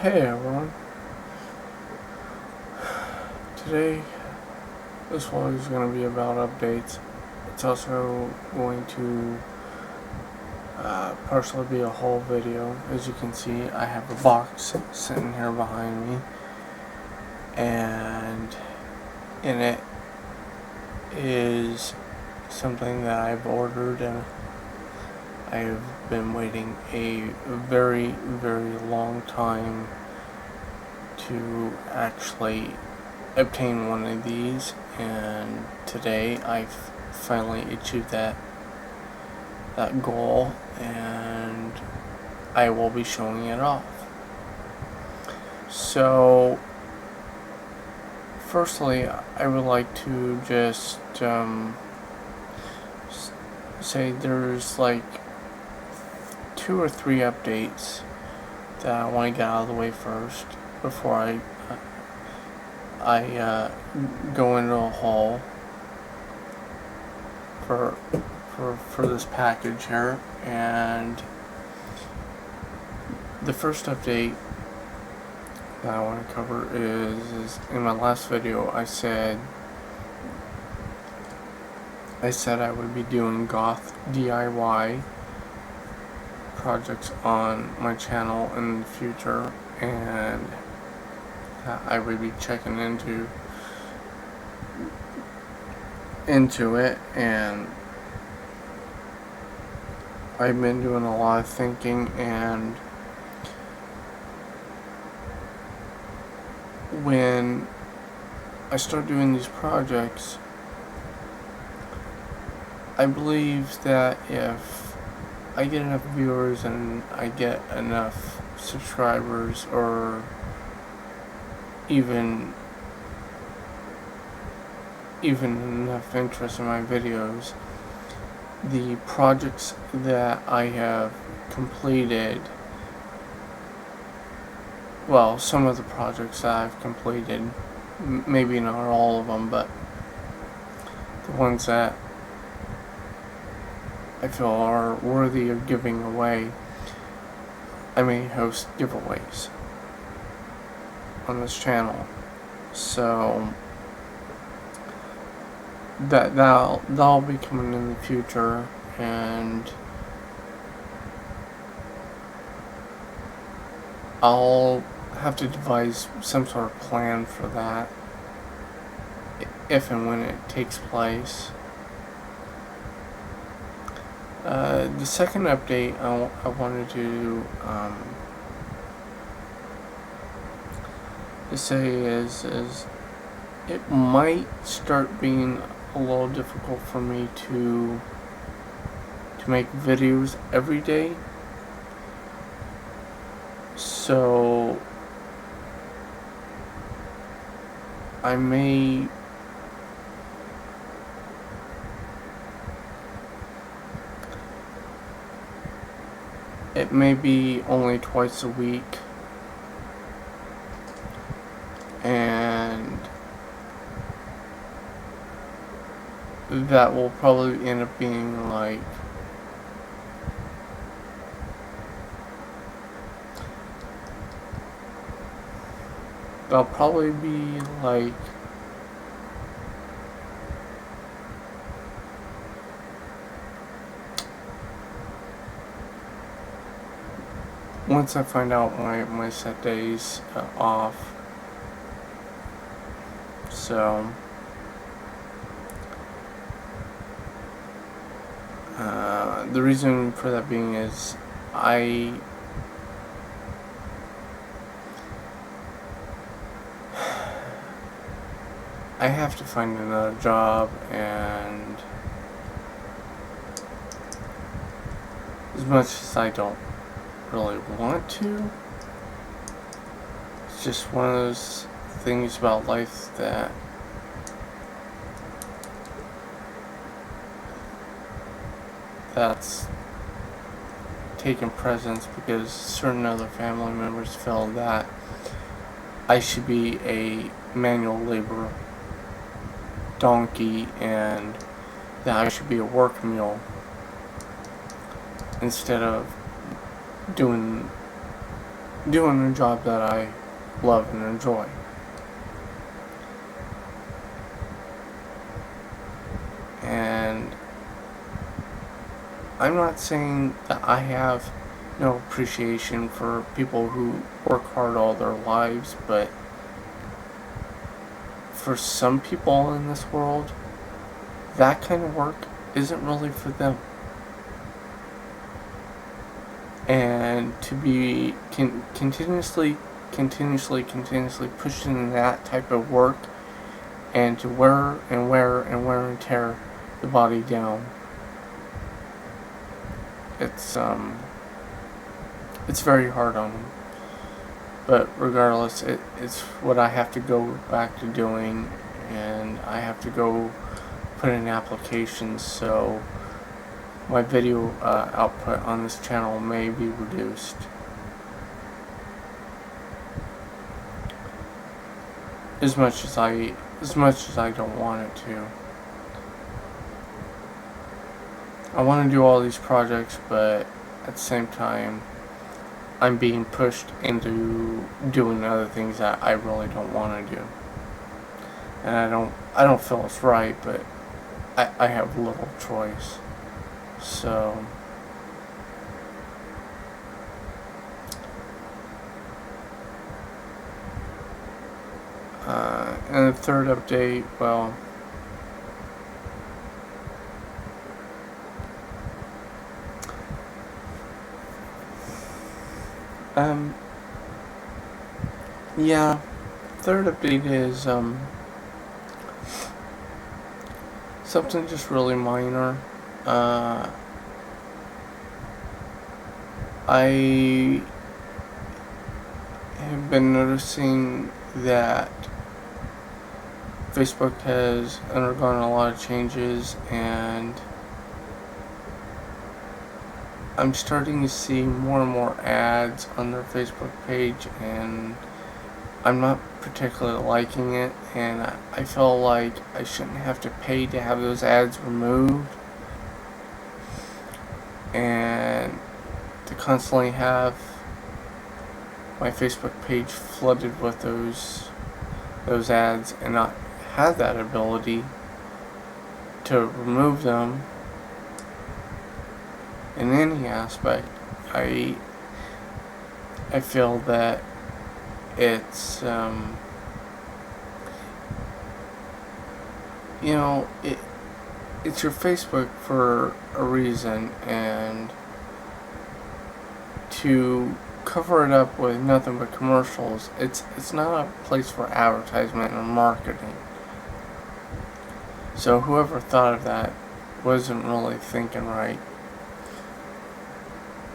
Hey everyone, today this vlog is going to be about updates. It's also going to partially be a haul video. As you can see, I have a box sitting here behind me, and in it is something that I've ordered, and I've been waiting a very long time to actually obtain one of these, and today I've finally achieved that goal, and I will be showing it off. So firstly, I would like to just say there's like 2 or 3 updates that I want to get out of the way first before I go into a haul for this package here. And the first update that I want to cover is in my last video I said I would be doing goth DIY projects on my channel in the future, and I would be checking into it, and I've been doing a lot of thinking, and when I start doing these projects, I believe that if I get enough viewers and I get enough subscribers, or even enough interest in my videos, the projects that I have completed, well, some of the projects that I've completed, maybe not all of them, but the ones that I feel are worthy of giving away, I may host giveaways on this channel. So that'll be coming in the future, and I'll have to devise some sort of plan for that if and when it takes place. The second update I wanted to say is it might start being a little difficult for me to make videos every day. So I may it may be only twice a week, and that will probably end up being like that'll probably be like once I find out my set days off. So the reason for that being is I have to find another job, and as much as I don't really want to, it's just one of those things about life that's taken precedence, because certain other family members feel that I should be a manual labor donkey, and that I should be a work mule instead of doing doing a job that I love and enjoy. And I'm not saying that I have no appreciation for people who work hard all their lives, but for some people in this world, that kind of work isn't really for them. And to be continuously pushed into that type of work, and to wear and tear the body down, it's very hard on them. But regardless, it's what I have to go back to doing, and I have to go put in applications, so my video output on this channel may be reduced. As much as I don't want it to. I want to do all these projects, but at the same time, I'm being pushed into doing other things that I really don't want to do. And I don't feel it's right, but I have little choice. So and the third update, well, yeah, third update is something just really minor. I have been noticing that Facebook has undergone a lot of changes, and I'm starting to see more and more ads on their Facebook page, and I'm not particularly liking it, and I feel like I shouldn't have to pay to have those ads removed, and to constantly have my Facebook page flooded with those ads and not have that ability to remove them in any aspect. I feel that it's it's your Facebook for a reason, and to cover it up with nothing but commercials, it's not a place for advertisement or marketing. So whoever thought of that wasn't really thinking right.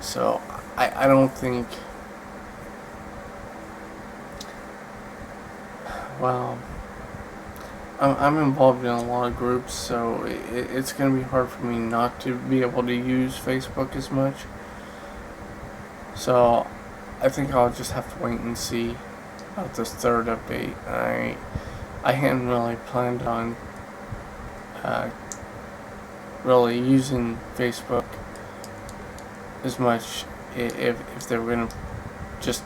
So I don't think, well, I'm involved in a lot of groups, so it's going to be hard for me not to be able to use Facebook as much. So I think I'll just have to wait and see about this third update. I hadn't really planned on really using Facebook as much if they were going to just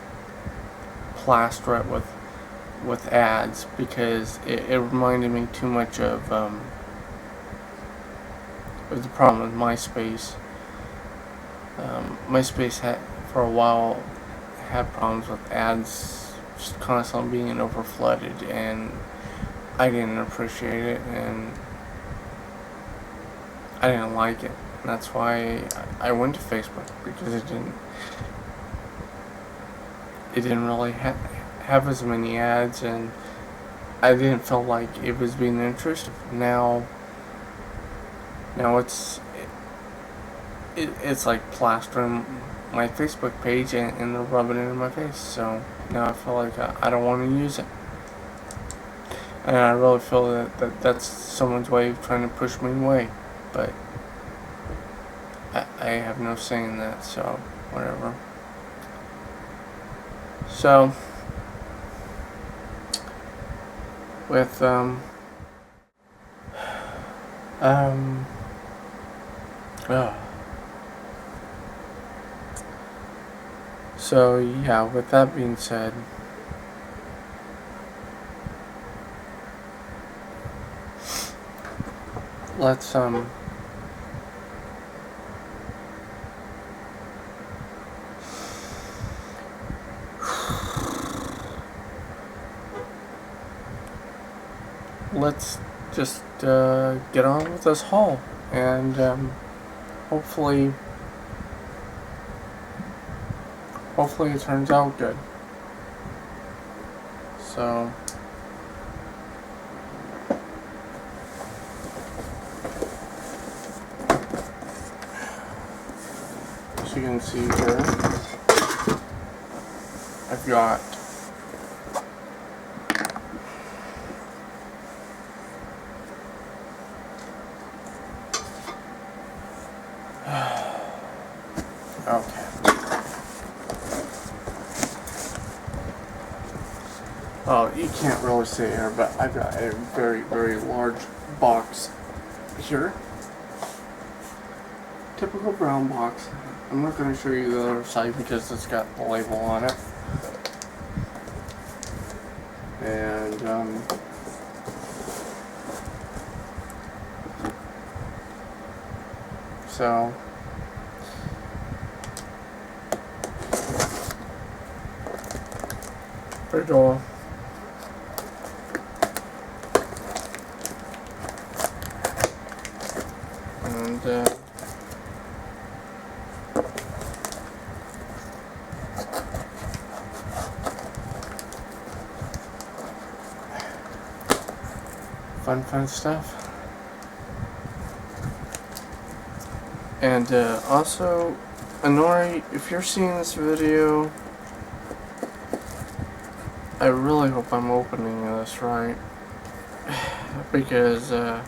plaster it with ads, because it reminded me too much of the problem with MySpace. MySpace had, for a while, had problems with ads just constantly being overflooded, and I didn't appreciate it, and I didn't like it. And that's why I went to Facebook, because it didn't really have as many ads, and I didn't feel like it was being intrusive. Now it's like plastering my Facebook page, and they're rubbing it in my face. So now I feel like I don't want to use it, and I really feel that that's someone's way of trying to push me away. But I have no say in that, so whatever. So with So yeah, with that being said, let's just get on with this haul, and hopefully it turns out good. So as you can see here, I've got okay. Oh, you can't really see here, but I've got a very, very large box here. Typical brown box. I'm not going to show you the other side because it's got the label on it. And so fridge door. And fun stuff. And also, Anori, if you're seeing this video, I really hope I'm opening this right, because well,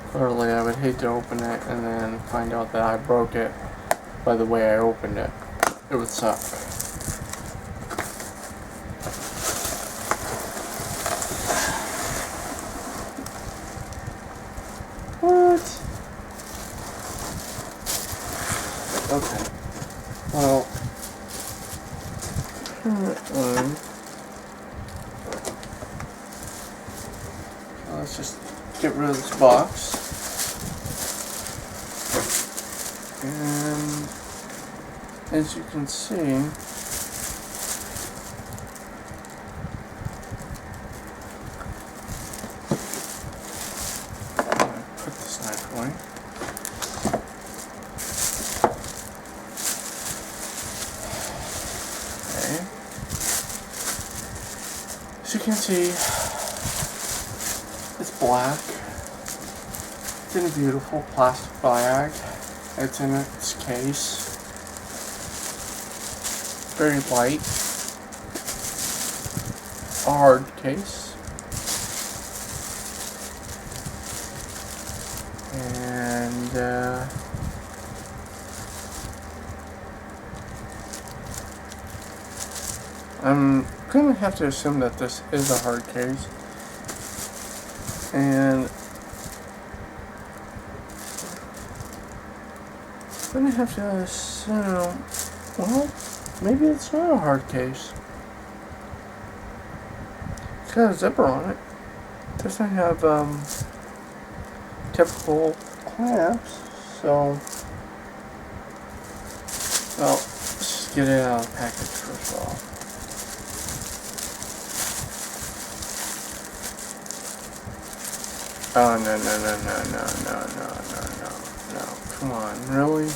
clearly I would hate to open it and then find out that I broke it by the way I opened it. It would suck. What? Okay. Well, let's just get rid of this box. And as you can see, put this knife away. Okay. As you can see, it's black. It's in a beautiful plastic bag. It's in its case. Very light. A hard case. And I'm gonna have to assume that this is a hard case. And I'm gonna have to assume, well, maybe it's not a hard case. It's got a zipper on it. It doesn't have typical clamps, so well, let's just get it out of the package first of all. Oh no. Come on, really?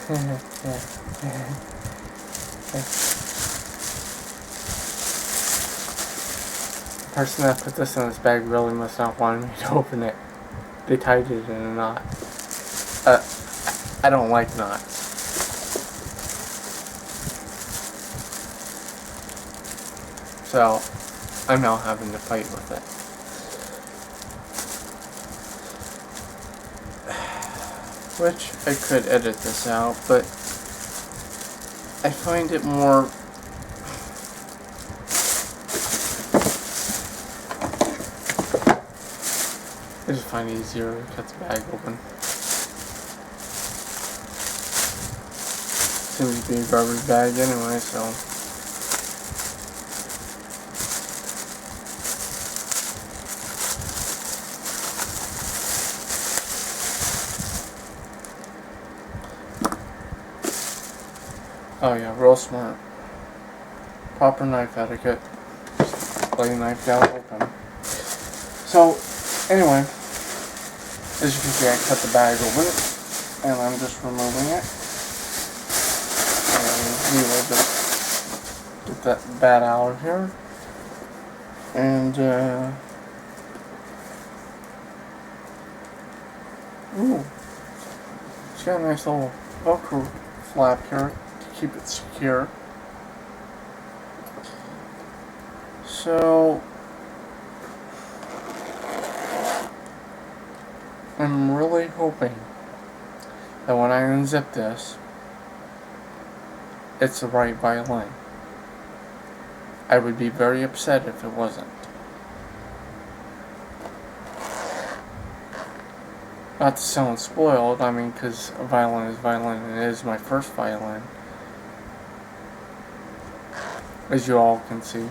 The person that put this in this bag really must not want me to open it. They tied it in a knot. I don't like knots. So, I'm now having to fight with it. Which, I could edit this out, but I find it more find it easier to cut the bag open. Seems to be a garbage bag anyway, so. Oh yeah, real smart. Proper knife etiquette. Just lay the knife down open. So, anyway, as you can see, I cut the bag open, and I'm just removing it. And we will just get that bat out of here. And, ooh, it's got a nice little Velcro flap here to keep it secure. So, I'm really hoping that when I unzip this, it's the right violin. I would be very upset if it wasn't. Not to sound spoiled, I mean, because a violin is violin, and it is my first violin. As you all can see,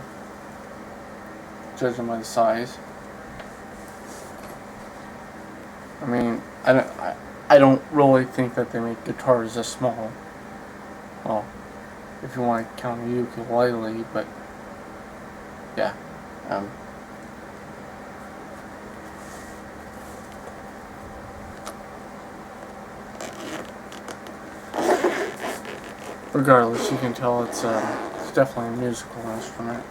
judging by the size. I mean, I don't really think that they make guitars this small. Well, if you want to count a ukulele, but yeah. Regardless, you can tell it's definitely a musical instrument.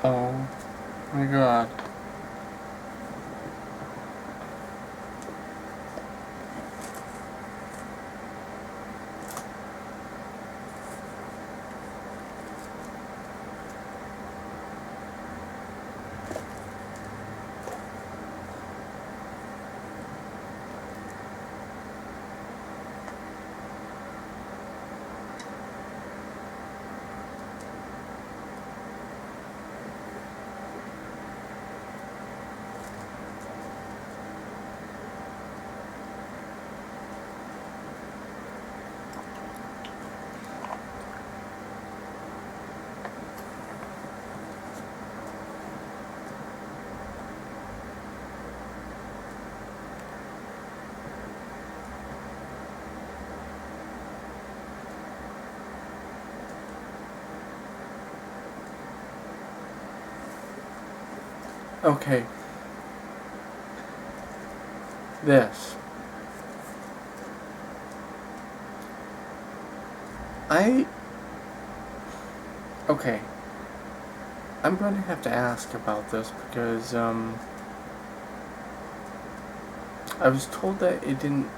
Oh my god. Okay. This. Okay. I'm going to have to ask about this because, I was told that it didn't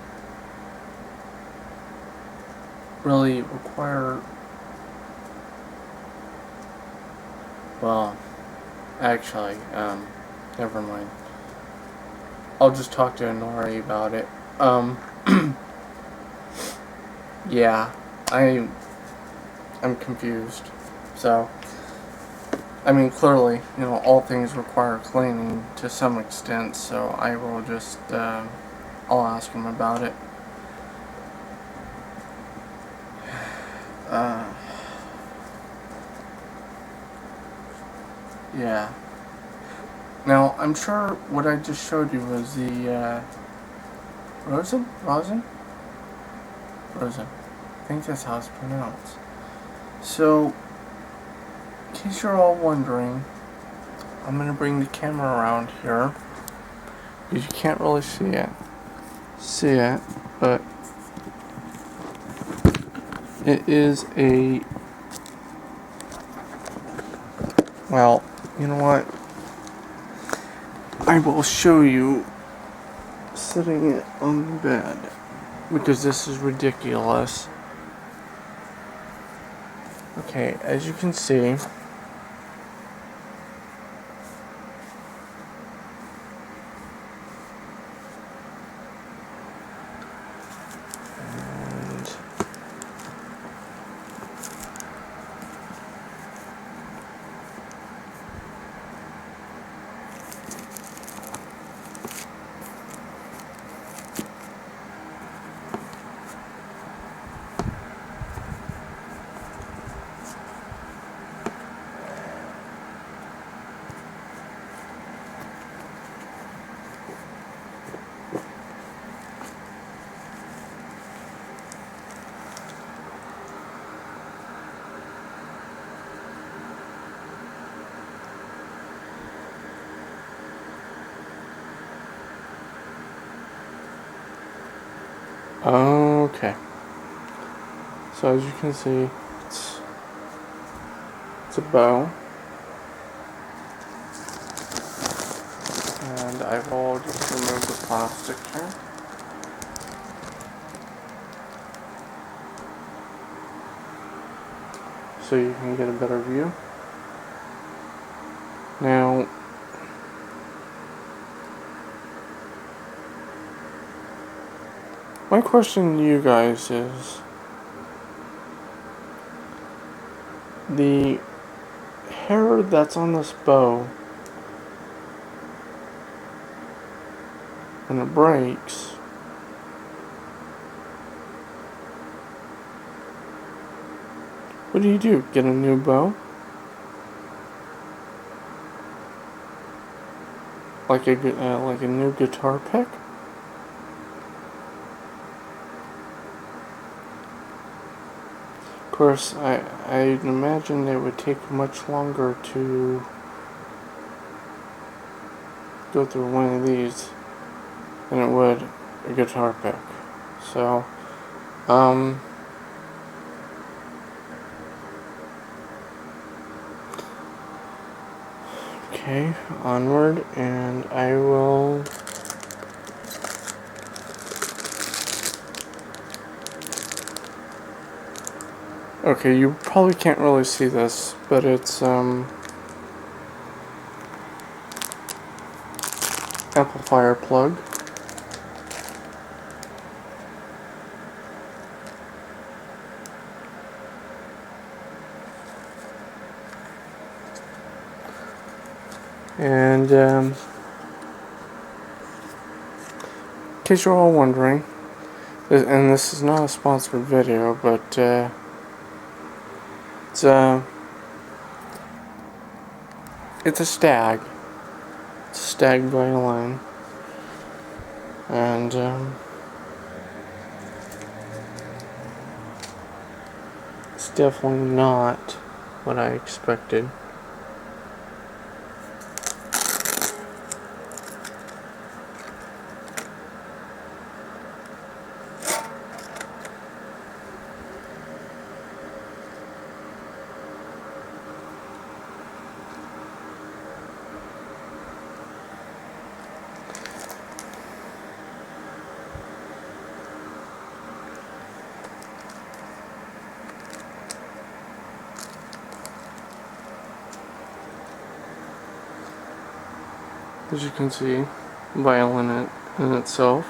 really require, well, actually, never mind. I'll just talk to Nori about it. Yeah, I'm confused. So, I mean, clearly, you know, all things require cleaning to some extent, so I will just, I'll ask him about it. Yeah. Now, I'm sure what I just showed you was the, Rosen? Rosen? Rosen. I think that's how it's pronounced. So, in case you're all wondering, I'm going to bring the camera around here, because you can't really see it, but it is a, well, you know what, I will show you sitting it on the bed, because this is ridiculous. Okay, as you can see, Okay. So as you can see, it's a bow. And I will just remove the plastic here. So you can get a better view. Now, my question to you guys is, the hair that's on this bow, when it breaks, what do? Get a new bow? Like a new guitar pick? Of course, I'd imagine it would take much longer to go through one of these than it would a guitar pick. So, okay, onward, and I will... Okay, you probably can't really see this, but it's, amplifier plug. And, in case you're all wondering, and this is not a sponsored video, but, it's a Stag. It's a Stag violin. And, it's definitely not what I expected. As you can see, violin in itself,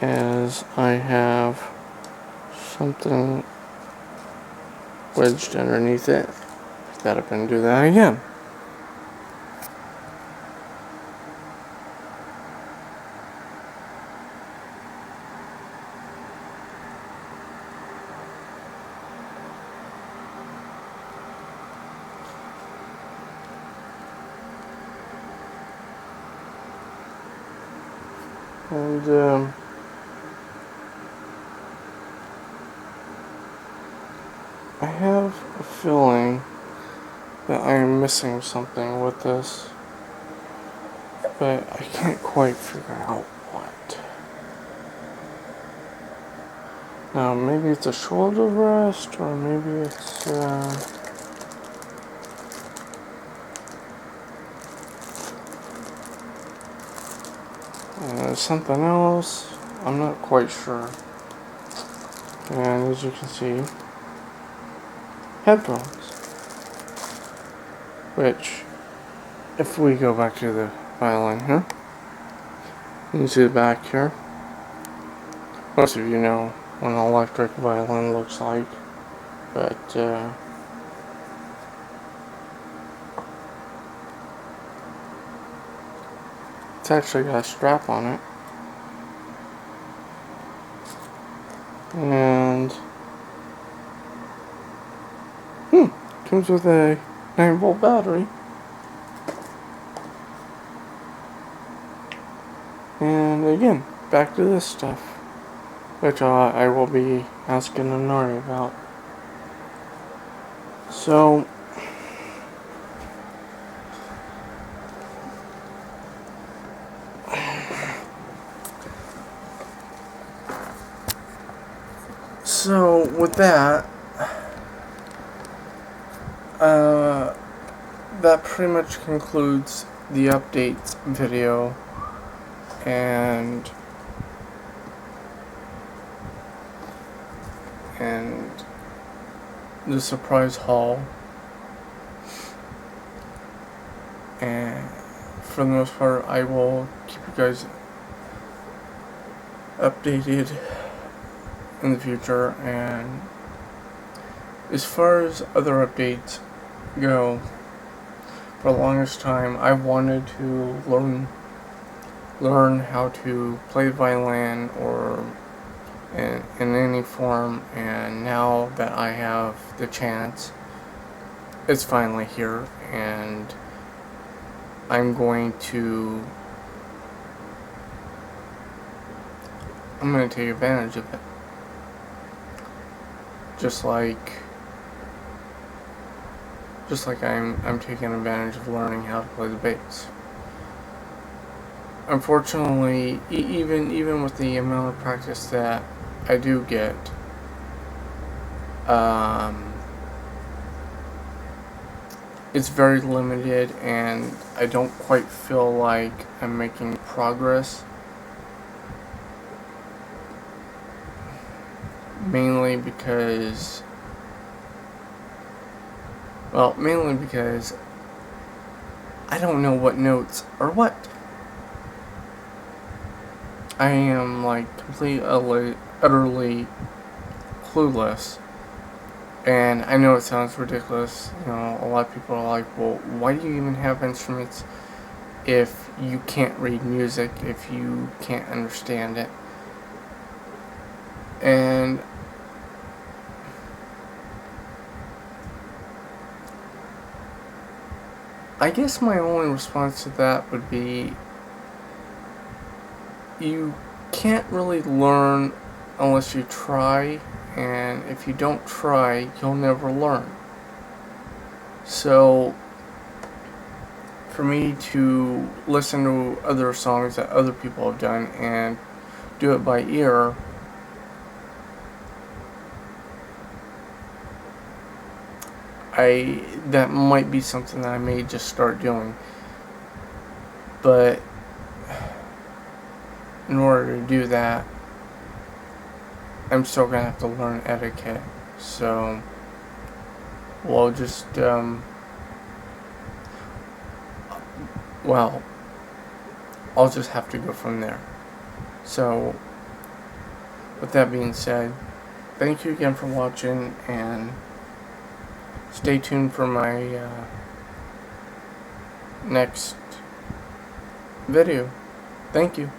as I have something wedged underneath it. Got up and do that again. And I have a feeling that I am missing something with this, but I can't quite figure out what. Now, maybe it's a shoulder rest, or maybe it's something else. I'm not quite sure. And as you can see, headphones. Which, if we go back to the violin here, you can see the back here. Most of you know what an electric violin looks like, but it's actually got a strap on it. And comes with a 9-volt battery. And again, back to this stuff, which I will be asking Inari about. So, So with that, that pretty much concludes the updates video and the surprise haul. And for the most part, I will keep you guys updated in the future. And as far as other updates go, for the longest time I wanted to learn how to play violin or in any form, and now that I have the chance, it's finally here, and I'm going to take advantage of it. Just like I'm taking advantage of learning how to play the bass. Unfortunately, even with the amount of practice that I do get, it's very limited, and I don't quite feel like I'm making progress. Mainly because I don't know what notes are what. I am like completely, utterly clueless. And I know it sounds ridiculous. You know, a lot of people are like, well, why do you even have instruments if you can't read music, if you can't understand it? And I guess my only response to that would be, you can't really learn unless you try, and if you don't try, you'll never learn. So, for me to listen to other songs that other people have done and do it by ear, that might be something that I may just start doing. But in order to do that, I'm still gonna have to learn etiquette. So we'll just I'll just have to go from there. So with that being said, thank you again for watching, and stay tuned for my next video. Thank you.